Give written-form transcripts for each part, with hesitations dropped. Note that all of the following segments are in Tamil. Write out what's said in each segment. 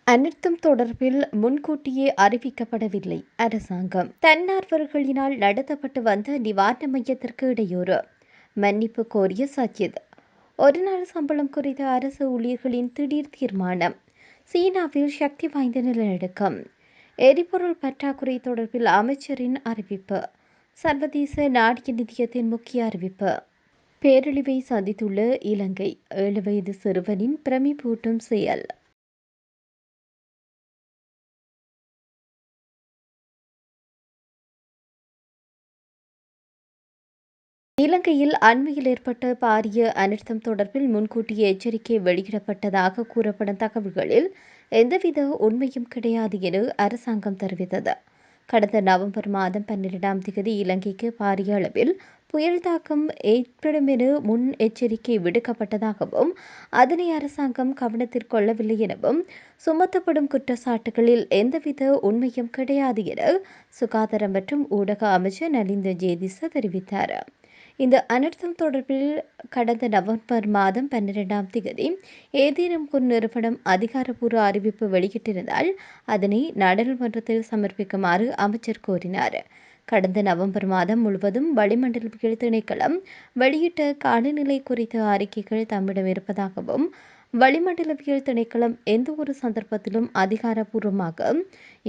அனர்த்தம் தொடர்பில் முன்கூட்டியே அறிவிக்கப்படவில்லை அரசாங்கம். தன்னார்வலர்களினால் நடத்தப்பட்டு வந்த நிவாரண மையத்திற்கு இடையூறு. மன்னிப்பு கோரிய சஜித். ஒருநாள் சம்பளம் குறித்த அரசு ஊழியர்களின் திடீர் தீர்மானம். சீனாவில் சக்தி வாய்ந்த நிலநடுக்கம். எரிபொருள் பற்றாக்குறை தொடர்பில் அமைச்சரின் அறிவிப்பு. சர்வதேச நாணய நிதியத்தின் முக்கிய அறிவிப்பு. பேரழிவை சந்தித்துள்ள இலங்கை. 7 வயது சிறுவனின் பிரமிப்பூட்டும் செயல். இலங்கையில் அண்மையில் ஏற்பட்ட பாரிய அனர்த்தம் தொடர்பில் முன்கூட்டிய எச்சரிக்கை வெளியிடப்பட்டதாக கூறப்படும் தகவல்களில் எந்தவித உண்மையும் கிடையாது என அரசாங்கம் தெரிவித்தது. கடந்த நவம்பர் மாதம் 12ஆம் தேதி இலங்கைக்கு பாரிய அளவில் புயல் தாக்கம் ஏற்படும் என முன் எச்சரிக்கை விடுக்கப்பட்டதாகவும் அதனை அரசாங்கம் கவனத்தில் கொள்ளவில்லை எனவும் சுமத்தப்படும் குற்றச்சாட்டுகளில் எந்தவித உண்மையும் கிடையாது என சுகாதார மற்றும் ஊடக அமைச்சர் நலிந்த ஜேதிச தெரிவித்தார். இந்த அனர்த்தம் தொடர்பில் கடந்த நவம்பர் மாதம் 12ஆம் தேதி ஏதேனும் ஒரு நிறுவனம் அதிகாரப்பூர்வ அறிவிப்பு வெளியிட்டிருந்தால் அதனை நாடாளுமன்றத்தில் சமர்ப்பிக்குமாறு அமைச்சர் கோரினார். கடந்த நவம்பர் மாதம் முழுவதும் வளிமண்டலவியல் திணைக்களம் வெளியிட்ட காலநிலை குறித்த அறிக்கைகள் தம்மிடம் இருப்பதாகவும் வளிமண்டலவியல் திணைக்களம் எந்த ஒரு சந்தர்ப்பத்திலும் அதிகாரப்பூர்வமாக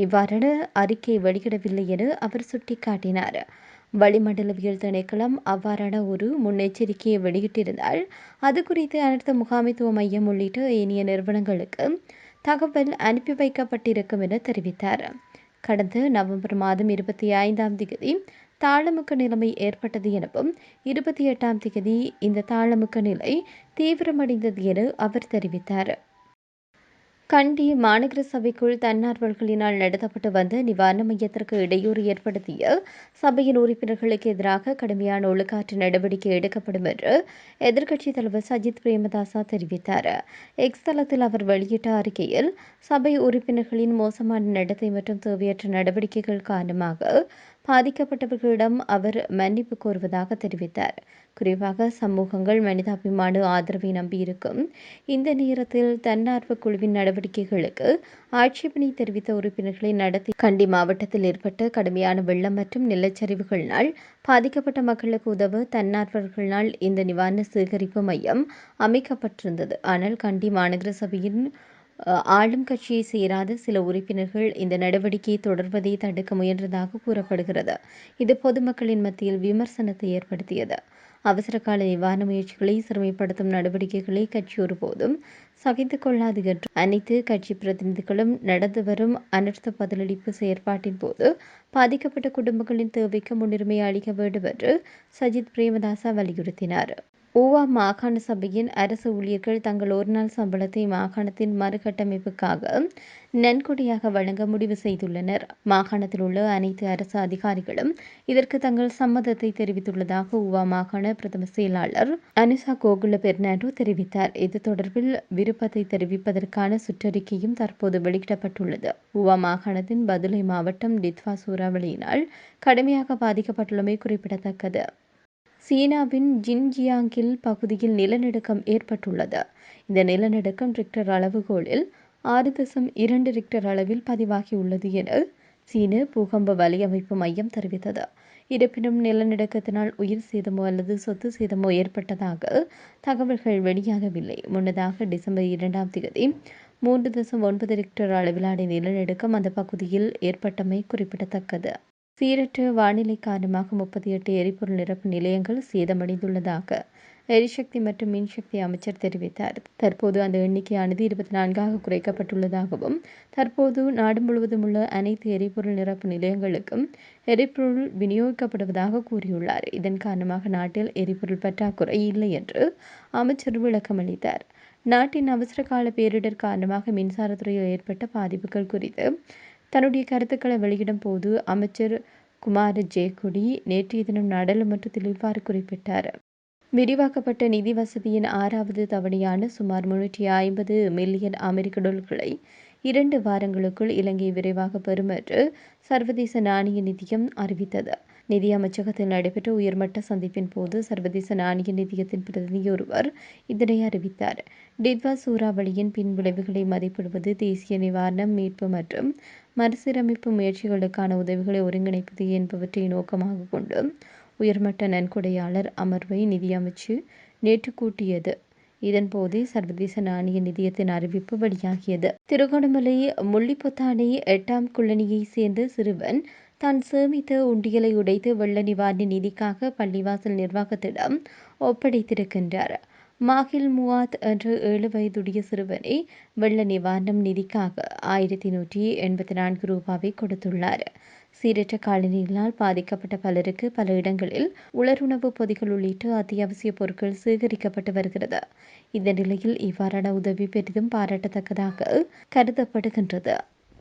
இவ்வாறான அறிக்கை வெளியிடவில்லை என அவர் சுட்டிக்காட்டினார். வளிமண்டலவியல் திணைக்களம் அவ்வாறான ஒரு முன்னெச்சரிக்கையை வெளியிட்டிருந்தால் அது குறித்து அனர்த்த முகாமைத்துவ மையம் உள்ளிட்ட ஏனைய நிறுவனங்களுக்கு தகவல் அனுப்பி வைக்கப்பட்டிருக்கும் என தெரிவித்தார். கடந்த நவம்பர் மாதம் 25ஆம் தேதி தாளமுக்க நிலைமை ஏற்பட்டது எனவும் 28ஆம் தேதி இந்த தாளமுக்க நிலை தீவிரமடைந்தது என அவர் தெரிவித்தார். கண்டி மாநகர சபைக்குள் தன்னார்வலர்களினால் நடத்தப்பட்டு வந்த நிவாரண மையத்திற்கு இடையூறு ஏற்படுத்திய சபையின் உறுப்பினர்களுக்கு எதிராக கடுமையான ஒழுக்காற்று நடவடிக்கை எடுக்கப்படும் என்று எதிர்க்கட்சித் தலைவர் சஜித் பிரேமதாச தெரிவித்தார். எக்ஸ் தளத்தில் அவர் வெளியிட்ட அறிக்கையில் சபை உறுப்பினர்களின் மோசமான நடத்தை மற்றும் தேவையற்ற நடவடிக்கைகள் காரணமாக பாதிக்கப்பட்டவர்களிடம் அவர் மன்னிப்பு கோருவதாக தெரிவித்தார். குறிப்பாக சமூகங்கள் மனிதாபிமான ஆதரவை நம்பியிருக்கும் இந்த நேரத்தில் தன்னார்வ குழுவின் நடவடிக்கைகளுக்கு ஆட்சேபனை தெரிவித்த உறுப்பினர்களை நடத்தி கண்டி மாவட்டத்தில் ஏற்பட்ட கடுமையான வெள்ளம் மற்றும் நிலச்சரிவுகளினால் பாதிக்கப்பட்ட மக்களுக்கு உதவ தன்னார்வலர்களினால் இந்த நிவாரண சேகரிப்பு மையம் அமைக்கப்பட்டிருந்தது. ஆனால் கண்டி மாநகர சபையின் ஆளும் கட்சியை சேராத சில உறுப்பினர்கள் இந்த நடவடிக்கையை தொடர்வதை தடுக்க முயன்றதாக கூறப்படுகிறது. இது பொதுமக்களின் மத்தியில் விமர்சனத்தை ஏற்படுத்தியது. அவசரகால நிவாரண முயற்சிகளை சிறுமைப்படுத்தும் நடவடிக்கைகளை கட்சி ஒருபோதும் சகித்து கொள்ளாது என்று அனைத்து கட்சி பிரதிநிதிகளும் நடந்து வரும் அனர்த்த பதிலளிப்பு செயற்பாட்டின் போது பாதிக்கப்பட்ட குடும்பங்களின் தேவைக்கு முன்னுரிமை அளிக்க வேண்டும் என்று சஜித் பிரேமதாச வலியுறுத்தினார். ஊவா மாகாண சபையின் அரசு ஊழியர்கள் தங்கள் ஒருநாள் சம்பளத்தை மாகாணத்தின் மறுகட்டமைப்புக்காக நன்கொடையாக வழங்க முடிவு செய்துள்ளனர். மாகாணத்தில் உள்ள அனைத்து அரசு அதிகாரிகளும் இதற்கு தங்கள் சம்மதத்தை தெரிவித்துள்ளதாக ஊவா மாகாண பிரதம செயலாளர் அனுசா கோகுல பெர்னாண்டோ தெரிவித்தார். இது தொடர்பில் விருப்பத்தை தெரிவிப்பதற்கான சுற்றறிக்கையும் தற்போது வெளியிடப்பட்டுள்ளது. ஊவா மாகாணத்தின் பதுளை மாவட்டம் டித்வா சூறாவளியினால் கடுமையாக பாதிக்கப்பட்டுள்ளமை குறிப்பிடத்தக்கது. சீனாவின் ஜின்ஜியாங்கில் பகுதியில் நிலநடுக்கம் ஏற்பட்டுள்ளது. இந்த நிலநடுக்கம் ரிக்டர் அளவுகோலில் 6.2 ரிக்டர் அளவில் பதிவாகியுள்ளது என சீன பூகம்ப வலையமைப்பு மையம் தெரிவித்தது. இருப்பினும் நிலநடுக்கத்தினால் உயிர் சேதமோ அல்லது சொத்து சேதமோ ஏற்பட்டதாக தகவல்கள் வெளியாகவில்லை. முன்னதாக டிசம்பர் 2ஆம் தேதி 3.9 ரிக்டர் அளவிலான நிலநடுக்கம் அந்த பகுதியில் ஏற்பட்டமை குறிப்பிடத்தக்கது. சீரற்ற வானிலை காரணமாக 38 எரிபொருள் நிரப்பு நிலையங்கள் சேதமடைந்துள்ளதாக எரிசக்தி மற்றும் மின்சக்தி அமைச்சர் தெரிவித்தார். தற்போது அந்த எண்ணிக்கையானது 24ஆக குறைக்கப்பட்டுள்ளதாகவும் தற்போது நாடு முழுவதும் உள்ள அனைத்து எரிபொருள் நிரப்பு நிலையங்களுக்கும் எரிபொருள் விநியோகிக்கப்படுவதாக கூறியுள்ளார். இதன் காரணமாக நாட்டில் எரிபொருள் பற்றாக்குறை இல்லை என்று அமைச்சர் விளக்கமளித்தார். நாட்டின் அவசரகால பேரிடர் காரணமாக மின்சாரத்துறையில் ஏற்பட்ட பாதிப்புகள் குறித்து தன்னுடைய கருத்துக்களை வெளியிடும் போது அமைச்சர் குமார ஜெயக்கொடி நேற்றைய தினம் நாடாளுமன்றத்தில் இவ்வாறு குறிப்பிட்டார். விரிவாக்கப்பட்ட நிதி வசதியின் 6வது தவணையான சுமார் 350 மில்லியன் அமெரிக்க டாலர்களை 2 வாரங்களுக்குள் இலங்கை விரைவாக பெறும் என்று சர்வதேச நாணய நிதியம் அறிவித்தது. நிதி அமைச்சகத்தில் நடைபெற்ற உயர்மட்ட சந்திப்பின் போது சர்வதேச நாணய நிதியத்தின் பிரதிநிதி ஒருவர் இதனை அறிவித்தார். டிட்வா சூறாவளியின் பின் விளைவுகளை மதிப்பிடுவது, தேசிய நிவாரணம், மீட்பு மற்றும் மறுசீரமைப்பு முயற்சிகளுக்கான உதவிகளை ஒருங்கிணைப்பது என்பவற்றை நோக்கமாக கொண்டு உயர்மட்ட நன்கொடையாளர் அமர்வை நிதியமைச்சு நேற்று கூட்டியது. இதன்போதே சர்வதேச நாணய நிதியத்தின் அறிவிப்பு வெளியாகியது. திருகோணமலை முள்ளிப்பொத்தானை 8ஆம் குள்ளனியைச் சேர்ந்த சிறுவன் தான் சேமித்த உண்டியலை உடைத்து வெள்ள நிவாரண நிதிக்காக பள்ளிவாசல் நிர்வாகத்திடம் ஒப்படைத்திருக்கின்றார். மாஹில் முவாத் என்ற 7 வயதுடைய சிறுவனை வெள்ள நிவாரணம் நிதிக்காக 1184 ரூபாவை கொடுத்துள்ளார். சீரற்ற காலநிலையினால் பாதிக்கப்பட்ட பலருக்கு பல இடங்களில் உலருணவு பொதிகள் உள்ளிட்ட அத்தியாவசிய பொருட்கள் சேகரிக்கப்பட்டு வருகிறது. இந்த நிலையில் இவ்வாறான உதவி பெரிதும் பாராட்டத்தக்கதாக கருதப்படுகின்றது.